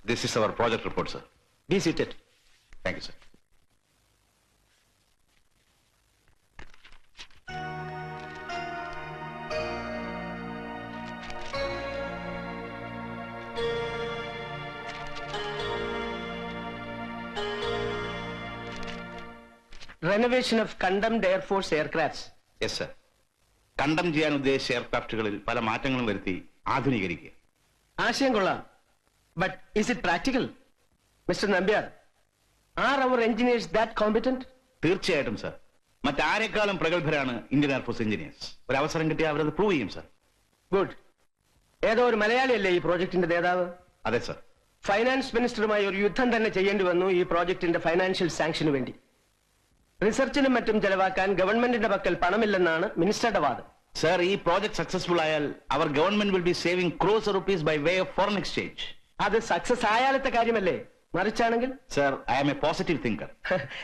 This is our project report, sir. Be seated. Thank you, sir. Renovation of condemned Air Force aircrafts. Yes, sir. കണ്ടം ചെയ്യാൻ ഉദ്ദേശിച്ച എയർക്രാഫ്റ്റുകളിൽ പല മാറ്റങ്ങളും വരുത്തി ആധുനീകരിക്കുക. ആശയം കൊള്ളാം. But is it practical? Mr. Nambiar, are our engineers that competent? തീർച്ചയായിട്ടും, sir. മറ്റാരെക്കാളും പ്രഗത്ഭരാണ് ഇന്ത്യൻ എയർഫോഴ്സ് എഞ്ചിനീയേഴ്സ്. ഒരു അവസരം കിട്ടിയാൽ അവരത് പ്രൂവ് ചെയ്യും, സർ. ഗുഡ്. ഏതോ ഒരു മലയാളിയല്ലേ ഈ പ്രോജക്ടിന്റെ നേതാവ്? അതെ, സർ. ഫൈനാൻസ് മിനിസ്റ്ററുമായി ഒരു യുദ്ധം തന്നെ ചെയ്യേണ്ടി വന്നു ഈ പ്രോജക്ടിന്റെ ഫൈനാൻഷ്യൽ സാങ്ഷന് വേണ്ടി. റിസർച്ചിനും മറ്റും ചെലവാക്കാൻ ഗവൺമെന്റിന്റെ പക്കൽ പണമില്ലെന്നാണ് മിനിസ്റ്ററുടെ വാദം. സർ, ഈ പ്രോജക്ട് സക്സസ്ഫുൾ ആയാൽ അവർ government will be saving crore rupees by way of foreign exchange. അത് സക്സസ് ആയാലത്തെ കാര്യമല്ലേ? മറിച്ചാണെങ്കിൽ? Sir, I am a positive thinker.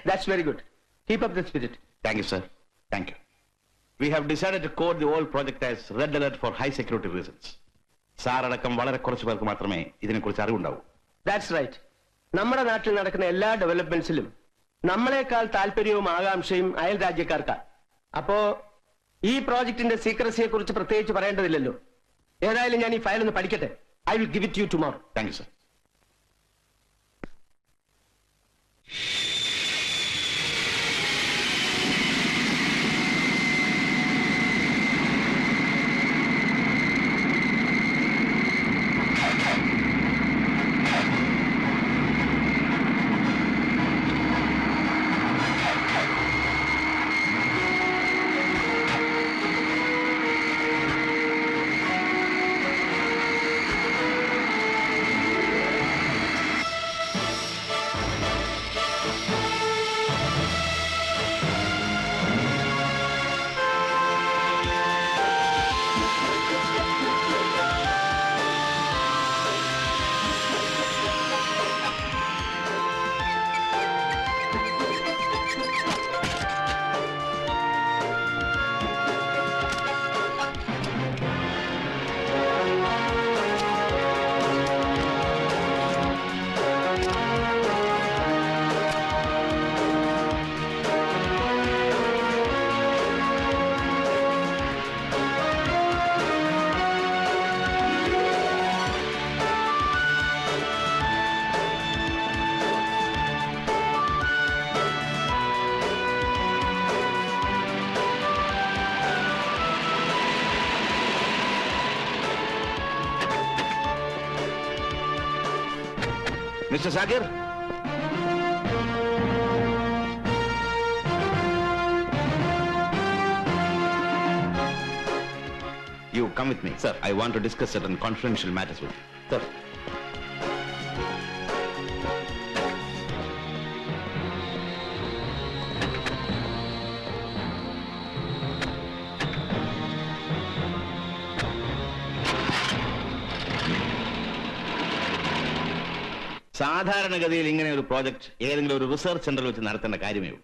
That's very good. Keep up the spirit. Thank you, sir. Thank you. We have decided to code the whole project as red alert for high security reasons. Sir അടക്കം വളരെ കുറച്ച് പേർക്ക് മാത്രമേ ഇതിനെക്കുറിച്ച് അറിവുണ്ടാവൂ. That's right. നമ്മുടെ നാട്ടിൽ നടക്കുന്ന എല്ലാ ഡെവലപ്മെന്റ്സിലും നമ്മളെക്കാൾ താല്പര്യവും ആകാംക്ഷയും അയൽ രാജ്യക്കാർക്കാണ്. അപ്പോ ഈ പ്രോജക്ടിന്റെ സീക്രസിയെ കുറിച്ച് പ്രത്യേകിച്ച് പറയേണ്ടതില്ലല്ലോ. ഏതായാലും ഞാൻ ഈ ഫയൽ ഒന്ന് പഠിക്കട്ടെ. I will give it you tomorrow. Thank you, sir. Mr. Zakir? You come with me. Sir, I want to discuss certain confidential matters with you. Sir. സാധാരണഗതിയിൽ ഇങ്ങനെ ഒരു പ്രോജക്ട് ഏതെങ്കിലും ഒരു റിസർച്ച് സെന്ററിൽ വെച്ച് നടത്തേണ്ട കാര്യമേ ഉള്ളൂ.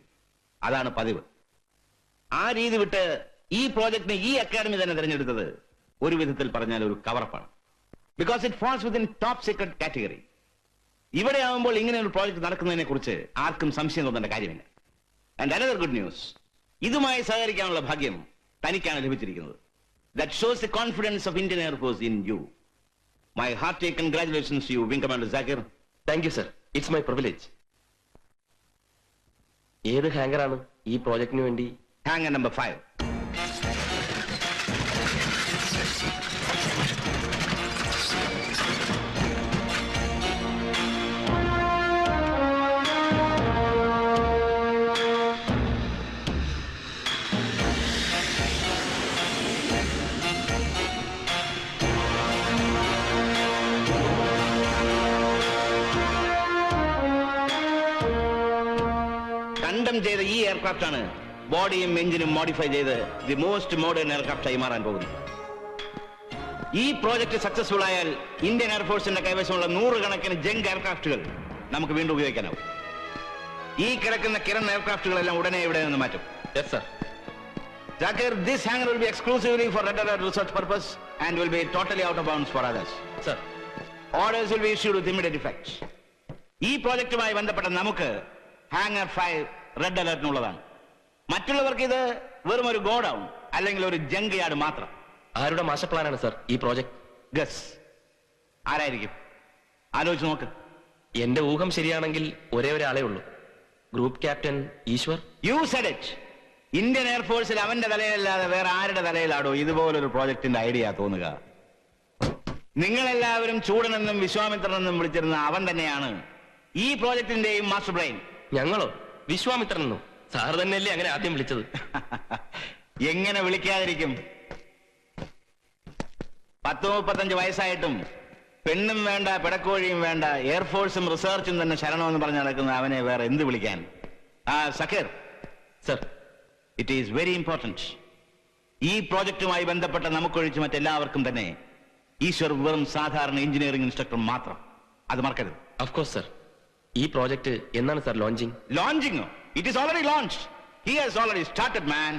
അതാണ് പതിവ്. ആ രീതി വിട്ട് ഈ പ്രോജക്ടിനെ ഈ അക്കാഡമി തന്നെ തിരഞ്ഞെടുത്തത് ഒരു വിധത്തിൽ പറഞ്ഞാൽ ഒരു കവറപ്പാണ്. Because it falls within top secret category. ഇവിടെ ആവുമ്പോൾ ഇങ്ങനെ ഒരു പ്രോജക്ട് നടക്കുന്നതിനെ കുറിച്ച് ആർക്കും സംശയം തോന്നേണ്ട കാര്യമില്ല. ആൻഡ് അനദർ ഗുഡ് ന്യൂസ്, ഇതുമായി സഹകരിക്കാനുള്ള ഭാഗ്യം തനിക്കാണ് ലഭിച്ചിരിക്കുന്നത്. That shows the confidence of Indian air force in you. My hearty congratulations to you, wing commander Zakir. Thank you, sir. It's my privilege. ഏത് ഹാങ്കറാണ് ഈ പ്രോജക്ടിന് വേണ്ടി? Hangar number 5. കണ്ടം ചെയ്ത ഈ എയർക്രാഫ്റ്റ് ആണ് ബോഡിയും എഞ്ചിനും മോഡിഫൈ ചെയ്ത് ദി മോസ്റ്റ് മോഡേൺ എയർക്രാഫ്റ്റ് ആയി മാറാൻ പോകുന്നു. ഈ പ്രോജക്ട് സക്സസ്ഫുൾ ആയാൽ ഇന്ത്യൻ എയർഫോഴ്സിന്റെ കൈവശമുള്ള 100 കണക്കിന് ജങ്ക് എയർക്രാഫ്റ്റുകൾ നമുക്ക് വീണ്ടും ഉപയോഗിക്കാനാവും. ഈ കിടക്കുന്ന കിരൺ എയർക്രാഫ്റ്റുകളെല്ലാം ഉടനെ ഇവിടെ നിന്ന് മാറ്റും. Yes, sir. Zakir, this hangar will be exclusively for red alert research purpose and will be totally out of bounds for others. Sir. Orders will be issued with immediate effect. ഈ പ്രോജക്റ്റുമായി ബന്ധപ്പെട്ട നമുക്ക് ഹാങ്ങർ 5 റെഡ് അലർട്ടിനുള്ളതാണ്. മറ്റുള്ളവർക്ക് ഇത് വെറും ഒരു godown അല്ലെങ്കിൽ ഒരു ജങ്ക് യാർഡ് മാത്രം. ആരുടെ മാസ്റ്റർ പ്ലാനാണ് സർ ഈ പ്രോജക്ട്? ഗസ് ആരായിരിക്കും? ആലോചിച്ച് നോക്ക്. എന്റെ ഊഹം ശരിയാണെങ്കിൽ ഒരേ ഒരാളേ ഉള്ളൂ, group captain Eeshwar. You said it. Indian എയർഫോഴ്സിൽ അവന്റെ തലയിലല്ലാതെ വേറെ ആരുടെ തലയിലാടോ ഇതുപോലൊരു പ്രോജക്ടിന്റെ ഐഡിയ തോന്നുക? നിങ്ങളെല്ലാവരും ചൂടനെന്നും വിശ്വാമിത്രനെന്നും വിളിച്ചിരുന്ന അവൻ തന്നെയാണ് ഈ പ്രോജക്ടിന്റെയും മാസ്റ്റർ ബ്രെയിൻ. ഞങ്ങളോ? വിശ്വാമിത്രനെന്നോ? സാർ തന്നെയല്ലേ അങ്ങനെ ആദ്യം വിളിച്ചത്? എങ്ങനെ വിളിക്കാതിരിക്കും? 10-35 വയസ്സായിട്ടും പെണ്ണും വേണ്ട പിടക്കോഴിയും വേണ്ട, എയർഫോഴ്സും റിസർച്ചും തന്നെ ശരണമെന്ന് പറഞ്ഞ് നടക്കുന്ന അവനെ വേറെ എന്ത് വിളിക്കാൻ? Zakir sir, it is very important. ഈ പ്രോജക്റ്റുമായി ബന്ധപ്പെട്ട നമുക്കൊഴിച്ച് മറ്റെല്ലാവർക്കും തന്നെ ഈശ്വർ വെറും സാധാരണ എഞ്ചിനീയറിംഗ് ഇൻസ്ട്രക്ടർ മാത്രം. അത് മറക്കരുത്. Of course sir. ഈ പ്രോജക്റ്റ് എന്നാണ് sir launching? Launching? It is already launched. He has already started man.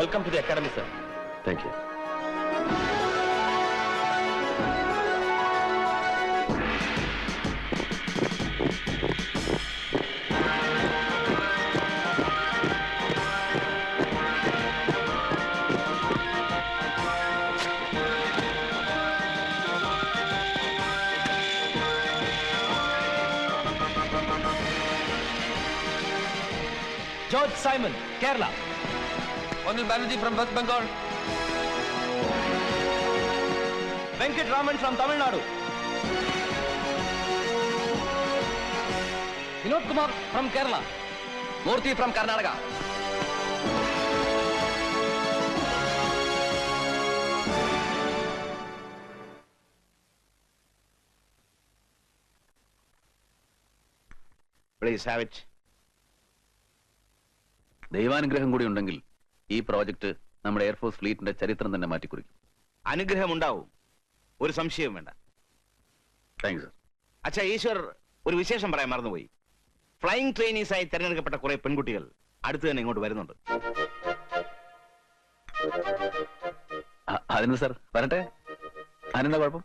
Welcome to the academy sir. Thank you. George Simon, Kerala. Anil Banerjee from West Bengal. Venkat Raman from Tamil Nadu. Vinod Kumar from Kerala. Murthy from Karnataka. Please have it. ദൈവാനുഗ്രഹം കൂടി ഉണ്ടെങ്കിൽ ഈ project നമ്മുടെ air force ഫ്ലീറ്റിന്റെ ചരിത്രം തന്നെ മാറ്റിക്കുറിക്കും. അനുഗ്രഹം ഉണ്ടാവും, ഒരു സംശയവും വേണ്ട. Thank you sir. അച്ഛാ, ഈശ്വർ ഒരു വിശേഷം പറയാൻ മറന്നുപോയി. ഫ്ലൈയിങ് ട്രെയിനീസായി തെരഞ്ഞെടുക്കപ്പെട്ട കുറെ പെൺകുട്ടികൾ അടുത്ത് തന്നെ ഇങ്ങോട്ട് വരുന്നുണ്ട്. അതിന് സർ വരട്ടെ, അതിനെന്താ കുഴപ്പം?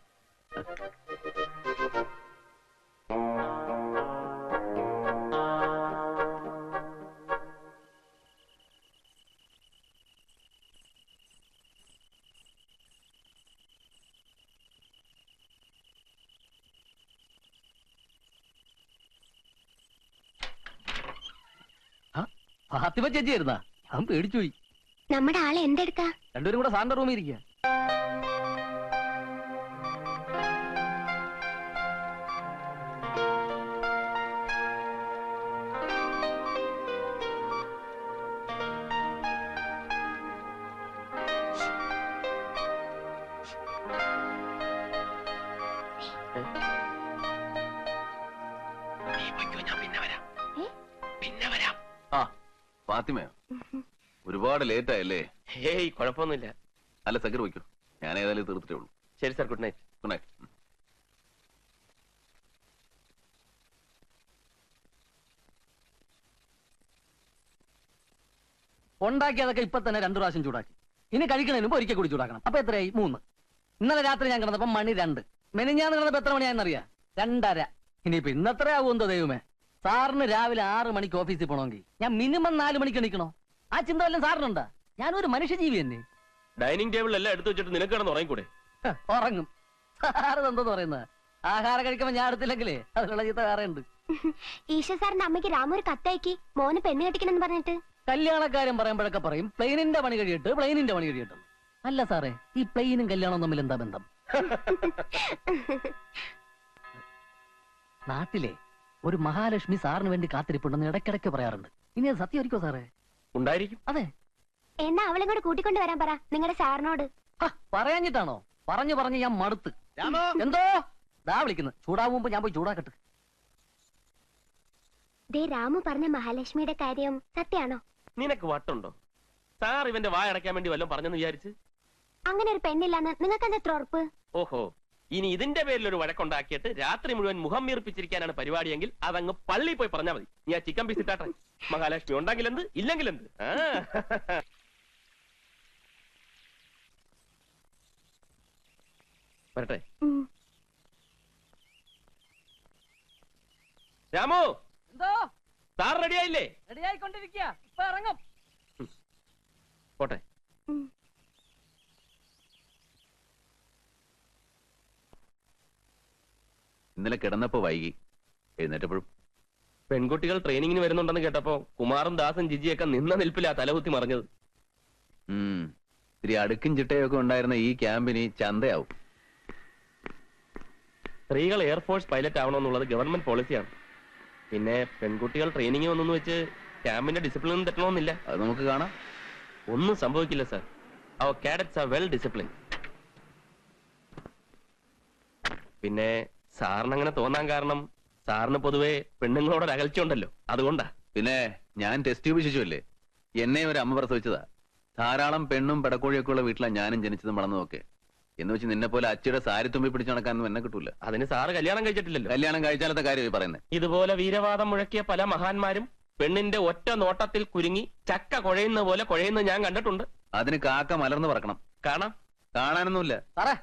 ഫാത്തിമ ചേച്ചി ആയിരുന്നാ? അവൻ പേടിച്ചു പോയി. നമ്മുടെ ആളെ എന്തെടുക്കാ? രണ്ടുപേരും കൂടെ സാറിന്റെ റൂമിൽ ഇരിക്കുക. ആ ഫാത്തിമയോ? ഒരുപാട് ലേറ്റ് ആയല്ലേ? ഹേയ്, കുഴപ്പമൊന്നുമില്ല. അല്ല സക്കീർ വയ്ക്കോ, ഞാൻ ഏതായാലും തീർത്തിട്ടേ ഉള്ളൂ. ശരി sir, good night. Good night. ഉണ്ടാക്കി അതൊക്കെ ഇപ്പൊ തന്നെ 2 പ്രാവശ്യം ചൂടാക്കി. ഇനി കഴിക്കണതിന് മുമ്പ് ഒരിക്കൽ കൂടി ചൂടാക്കണം. അപ്പൊ എത്രയായി? 3. ഇന്നലെ രാത്രി ഞാൻ കിടന്നപ്പോ മണി 2. മെനിഞ്ഞാന്ന് കിടന്നപ്പോ എത്ര മണിയാണെന്നറിയാ? 2:30. ഇനിയിപ്പോ ഇന്നത്ര ആവുമെന്തോ ദൈവമേ. സാറിന് രാവിലെ 6 മണിക്ക് ഓഫീസിൽ പോകണമെങ്കിൽ ഞാൻ മിനിമം 4 മണിക്ക് എണീക്കണോ? ആ ചിന്ത വല്ലതും സാറിനുണ്ടാ? ഞാനൊരു മനുഷ്യജീവി തന്നെ. ഡൈനിങ് ടേബിൾ എല്ലാം എടുത്തു വെച്ചിട്ട് നിനക്ക് കിടന്ന് ഉറങ്ങിക്കൂടെ? ഉറങ്ങും. സാറ് എന്തോന്ന് പറയുന്നത്? ആഹാരം കഴിക്കുമ്പോ ഞാൻ എടുത്തില്ലെങ്കിലേ അതിനുള്ള ചീത്ത വേറെ ഉണ്ട്. ഈശ്വർ സാറിന്റെ അമ്മയ്ക്ക് രാമു ഒരു കത്തയക്കി മോന് പെണ്ണ് കെട്ടിക്കണെന്ന് പറഞ്ഞിട്ട്. കല്യാണക്കാരൻ പറയുമ്പോഴൊക്കെ പറയും പ്ലെയിനിന്റെ പണി കഴിയിട്ട് പ്ലെയിനിന്റെ പണി കഴിയിട്ടും. അല്ല സാറേ, ഈ പ്ലെയിനും കല്യാണവും തമ്മിൽ എന്താ ബന്ധം? നാട്ടിലെ ഒരു മഹാലക്ഷ്മി സാറിന് വേണ്ടി കാത്തിരിപ്പുണ്ടെന്ന് ഇടയ്ക്കിടയ്ക്ക് പറയാറുണ്ട്. ഇനി അത് സത്യമായിരിക്കോ സാറേ? ഉണ്ടായിരിക്കും. അതെ. എന്നാ അവളെ കൂടെ കൂട്ടിക്കൊണ്ട് വരാൻ പറ നിങ്ങളുടെ സാറിനോട്. പറയാഞ്ഞിട്ടാണോ? പറഞ്ഞു ഞാൻ മടുത്ത്. എന്തോ ദാ വിളിക്കുന്നു. ചൂടാവുമ്പോ ഞാൻ പോയി ചൂടാക്കട്ടെ. ദേ രാമു പറഞ്ഞ മഹാലക്ഷ്മിയുടെ കാര്യം സത്യാണോ? നിനക്ക് വട്ടുണ്ടോ? സാർ ഇവന്റെ വായ അടയ്ക്കാൻ വേണ്ടി വല്ലതും പറഞ്ഞെന്ന് വിചാരിച്ച്? അങ്ങനെ ഒരു പെണ്ണില്ലാന്ന് നിങ്ങൾക്ക് എന്താ ഉറപ്പ്? ഓഹോ, ഇനി ഇതിന്റെ പേരിൽ ഒരു വഴക്കുണ്ടാക്കിയിട്ട് രാത്രി മുഴുവൻ മുഖം വീർപ്പിച്ചിരിക്കാനാണ് പരിപാടിയെങ്കിൽ അതങ്ങ് പള്ളി പോയി പറഞ്ഞാൽ മതി. ഞാൻ ചിക്കൻ പീസ് ഇട്ടാട്ടെ. മഹാലക്ഷ്മി ഉണ്ടെങ്കിൽ എന്ത്, ഇല്ലെങ്കിൽ എന്ത്. വരട്ടെ. രാമു, എന്തോ? സാർ റെഡിയായില്ലേ? റെഡിയായിക്കൊണ്ടിരിക്കുക. ഇപ്പൊ ഇറങ്ങും. പോട്ടെ. ഇന്നലെ കിടന്നപ്പോ വൈകി, എഴുന്നേറ്റപ്പോഴും. പെൺകുട്ടികൾ ട്രെയിനിങ്ങിന് വരുന്നുണ്ടെന്ന് കേട്ടപ്പോ കുമാറും ദാസും ജിജിയൊക്കെ നിന്ന നിൽപ്പിലാ തലകുത്തി മറിഞ്ഞത്. ഇത്തിരി അടുക്കും ചിട്ടയൊക്കെ ഉണ്ടായിരുന്ന ഈ ക്യാമ്പിന് ചന്തയാവും. സ്ത്രീകൾ എയർഫോഴ്സ് പൈലറ്റ് ആവണമെന്നുള്ളത് ഗവൺമെന്റ് പോളിസിയാണ്. പിന്നെ പെൺകുട്ടികൾ ട്രെയിനിങ് വന്നെന്ന് വെച്ച് ക്യാമ്പിന്റെ ഡിസിപ്ലിൻ തെറ്റണമെന്നില്ല. അത് നമുക്ക് കാണാം. ഒന്നും സംഭവിക്കില്ല സാർ. അവർ കാഡറ്റ്സ് ആർ വെൽ ഡിസിപ്ലിൻ. പിന്നെ സാറിന് അങ്ങനെ തോന്നാൻ കാരണം സാറിന് പൊതുവെ പെണ്ണുങ്ങളോട് അകൽച്ച ഉണ്ടല്ലോ, അതുകൊണ്ടാ. പിന്നെ ഞാൻ ടെസ്റ്റ് ട്യൂബ് ശിശുവല്ലേ, എന്നെ ഒരു അമ്മ പ്രസവിച്ചതാ. ധാരാളം പെണ്ണും പെടക്കോഴിയൊക്കെ ഉള്ള വീട്ടിലാണ് ഞാനും ജനിച്ചതും വളർന്നതൊക്കെ. എന്ന് വെച്ച് നിന്നെ പോലെ അച്ഛയുടെ സാരി തുമ്പി പിടിച്ച് നടക്കാനൊന്നും എന്നെ കിട്ടൂല. അതിന് സാറ് കല്യാണം കഴിച്ചിട്ടില്ലല്ലോ. കല്യാണം കഴിച്ചാലത്തെ കാര്യമായി പറയുന്നത്. ഇതുപോലെ വീരവാദം മുഴക്കിയ പല മഹാന്മാരും പെണ്ണിന്റെ ഒറ്റ നോട്ടത്തിൽ കുരുങ്ങി ചക്ക കുഴയുന്ന പോലെ കുഴയുന്നത് ഞാൻ കണ്ടിട്ടുണ്ട്. അതിന് കാക്ക മലർന്ന് പറക്കണം. കാണാം. കാണാനൊന്നുമില്ല സാറേ.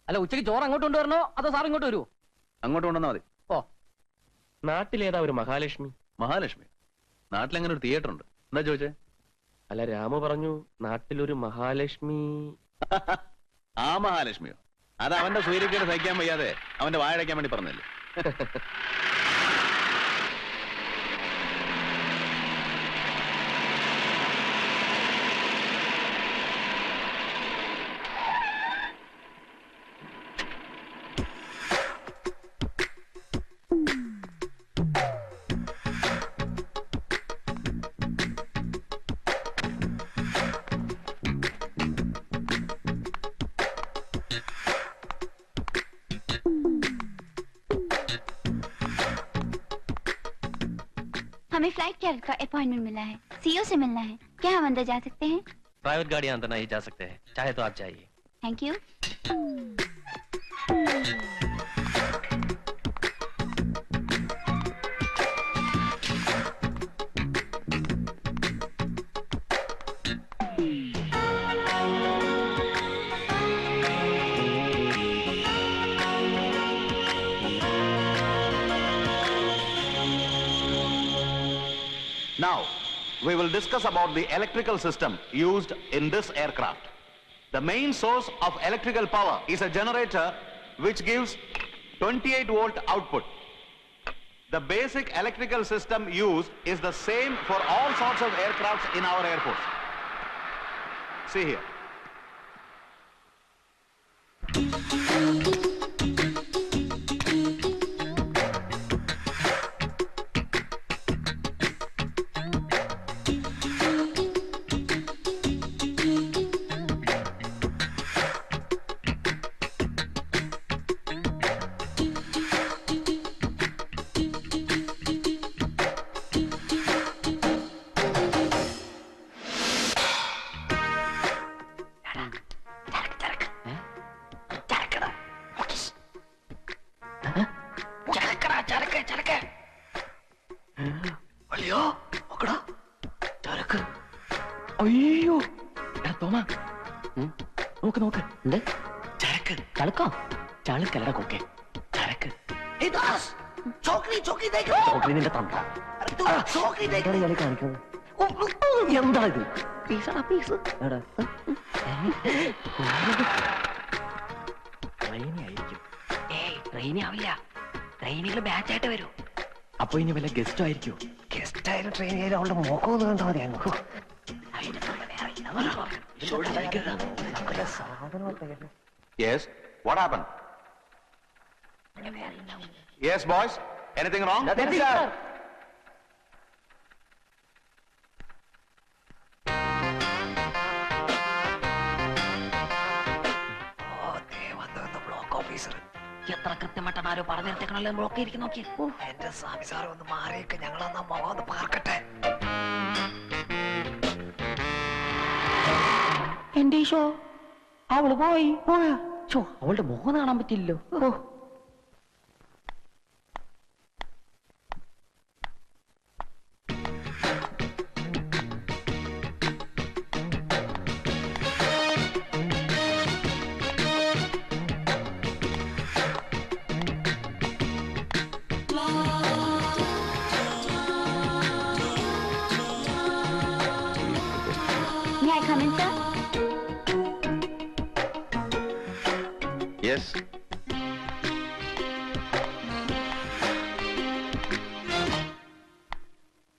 അല്ല, ഉച്ചയ്ക്ക് ചോറ് അങ്ങോട്ട് കൊണ്ടുവരണോ അതോ സാർ ഇങ്ങോട്ട് വരുമോ? അങ്ങോട്ട് കൊണ്ടുവന്നാ മതി. ഓ, നാട്ടിലേതാ ഒരു മഹാലക്ഷ്മി? മഹാലക്ഷ്മി നാട്ടിലെങ്ങനെ ഒരു തിയേറ്റർ ഉണ്ട്? എന്താ ചോദിച്ചേ? അല്ല, രാമു പറഞ്ഞു നാട്ടിലൊരു മഹാലക്ഷ്മി. ആ മഹാലക്ഷ്മിയോ? അത് അവന്റെ സൂര്യക്കേട് സഹിക്കാൻ വയ്യാതെ അവന്റെ വായടയ്ക്കാൻ വേണ്ടി പറഞ്ഞല്ലേ. हमें फ्लाइट कैब का अपॉइंटमेंट मिला है, सीईओ से मिलना है। क्या हम अंदर जा सकते हैं? प्राइवेट गाड़ी अंदर नहीं जा सकते हैं, चाहे तो आप जाइए। Thank you. Now, we will discuss about the electrical system used in this aircraft. The main source of electrical power is a generator which gives 28-volt output. The basic electrical system used is the same for all sorts of aircrafts in our Air Force. See here. അയ്യോ തോമാ നോക്ക് നോക്ക് എന്ത് ചരക്ക് ചളുക്കോ ചളുക്കല്ലട കൊക്കെ ചരക്ക് നിന്റെ തന്ത കാണിക്കുന്നത് എന്താ ഇത് പീസടാ പീസ് ട്രെയിനായിരിക്കും. ട്രെയിനി ആവില്ല, ട്രെയിനിൽ ബാച്ചായിട്ട് വരൂ. അപ്പൊ ഇനി വല്ല ഗസ്റ്റ് ആയിരിക്കും. ഗസ്റ്റ് ആയാലും ട്രെയിൻ ആയാലും അവളുടെ മുഖം ഒന്ന് കണ്ടാൽ മതി. അങ്ങ് Yes, what happened? Yes, boys, anything wrong? Nothing, sir. എത്ര കൃത്യമായിട്ടാണ് ആരോ പറഞ്ഞിട്ടേക്കണല്ലോ ബ്ലോക്ക് ഇരിക്കും നോക്കി. എന്റെ സ്വാമി സാറ് ഒന്ന് മാറിയൊക്കെ ഞങ്ങളൊന്ന് മുഖം ഒന്ന് പാർക്കട്ടെ. എന്റെ ഈശോ, അവള് പോയി. അവളുടെ മുഖം കാണാൻ പറ്റില്ലല്ലോ. May I come in, sir? Yes.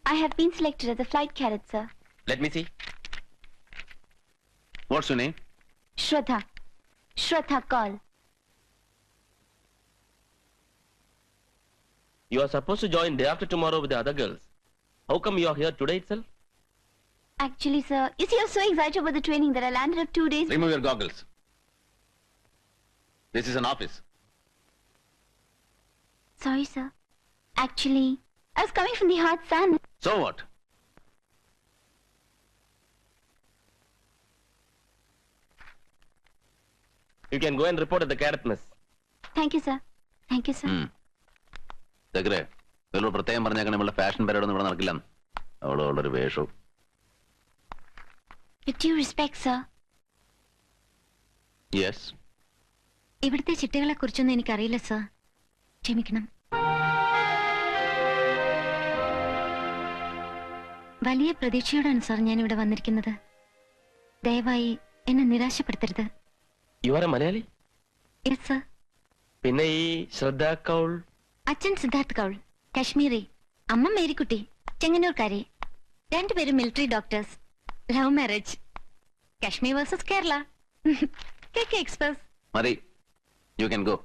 I have been selected as a flight cadet, sir. Let me see. What's your name? Shraddha. Shraddha Kaul. You are supposed to join day after tomorrow with the other girls. How come you are here today itself? Actually, sir, you see, I'm so excited about the training that I landed up 2 days. Remove your goggles. This is an office. Sorry, sir. Actually, I was coming from the hot sun. So what? You can go and report at the cadet mess. Thank you, sir. Thank you, sir. ദഗ്രേ ഇവരോട് പ്രത്യേകം പറഞ്ഞേക്കാൻ നമ്മളുടെ fashion പരേഡൊന്നും ഇവിടെ നടക്കില്ല. അവളോടൊരു വേഷവും. With due respect, sir. Yes. ഇവിടുത്തെ ചിട്ടകളെ കുറിച്ചൊന്നും എനിക്കറിയില്ല, sir. ക്ഷമിക്കണം. വലിയ പ്രതീക്ഷയോടാണ് സാർ ഞാൻ ഇവിടെ വന്നിരിക്കുന്നത്. ദയവായി എന്നെ നിരാശപ്പെടുത്തരുത്. You are a Malayali? Yes, sir. പിന്നെ ഈ ശ്രദ്ധ കൗൾ? അച്ഛൻ സിദ്ധാർത്ഥ് കൗൾ, കാശ്മീരി. അമ്മ മേരിക്കുട്ടി, ചെങ്ങന്നൂർക്കാരി. രണ്ടുപേരും military doctors. Love marriage. Kashmir versus Kerala. KK express. മതി. You can go.